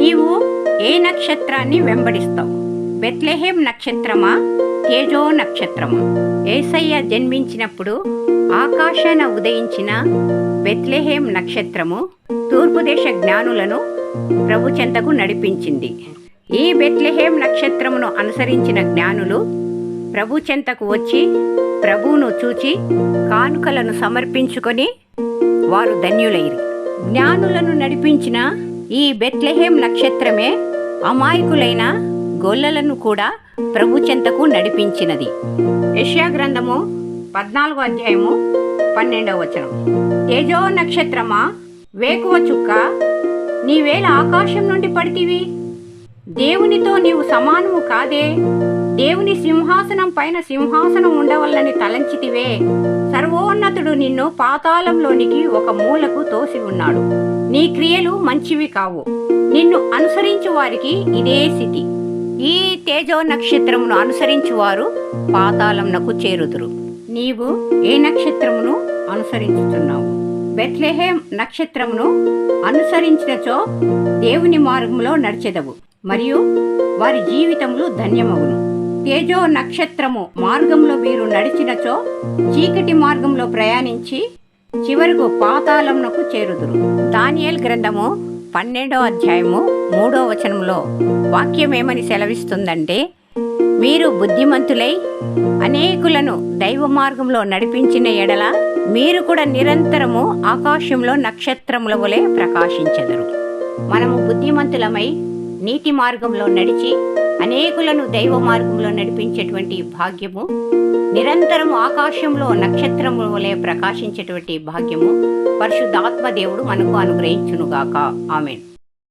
నీవు ఏ నక్షత్రాన్ని వెంబడిస్తావు? బెత్లెహేం నక్షత్రమా, తేజో నక్షత్రమా? యేసయ్య జన్మించినప్పుడు ఆకాశాన ఉదయించిన బెత్లెహేం నక్షత్రము తూర్పు దేశ జ్ఞానులను ప్రభు చెంతకు నడిపించింది. ఈ బెత్లెహేం నక్షత్రమును అనుసరించిన జ్ఞానులు ప్రభు చెంతకు వచ్చి ప్రభువును చూచి కానుకలను సమర్పించుకొని వారు ధన్యులైరి. జ్ఞానులను నడిపించిన ఈ బెత్లెహేం నక్షత్రమే అమాయకులైన గొల్లలను కూడా ప్రభు చెంతకు నడిపించినది. యెషయా గ్రంథము 14వ అధ్యాయము 12వ వచనం. తేజో నక్షత్రమా, వేకువ చుక్క, నీవేళ ఆకాశం నుండి పడితివి? దేవునితో నీవు సమానము కాదే? దేవుని సింహాసనం పైన సింహాసనం ఉండవల్లని తలంచితివే. సర్వోన్నతుడు నిన్ను పాతాళంలోనికి ఒక మూలకు తోసి ఉన్నాడు. నీ క్రియలు మంచివి కావు. నిన్ను అనుసరించు వారికి ఇదే స్థితి. ఈ తేజో నక్షత్రమును అనుసరించువారు పాతాళంనకు చేరుదురు. నీవు ఏ నక్షత్రమును అనుసరించుతున్నావు? బెత్లెహేం నక్షత్రమును అనుసరించినచో దేవుని మార్గంలో నడిచెదవు, మరియు వారి జీవితములు ధన్యమగును. తేజో నక్షత్రము మార్గంలో మీరు నడిచినచో చీకటి మార్గంలో ప్రయాణించి చివరకు పాతాళంనకు చేరుదురు. దానియేలు గ్రంథము 12వ అధ్యాయము 3వ వచనంలో వాక్యం ఏమని సెలవిస్తుందంటే, మీరు బుద్ధిమంతులై అనేకులను దైవ మార్గంలో నడిపించిన ఎడల మీరు కూడా నిరంతరము ఆకాశంలో నక్షత్రముల వలె ప్రకాశించెదరు. మనము బుద్ధిమంతులమై నీతి మార్గంలో నడిచి అనేకులను దైవ మార్గంలో నడిపించేటువంటి భాగ్యము, నిరంతరము ఆకాశంలో నక్షత్రముల వలె ప్రకాశించేటువంటి భాగ్యము పరిశుద్ధాత్మ దేవుడు మనకు అనుగ్రహించునుగాక. ఆమేన్.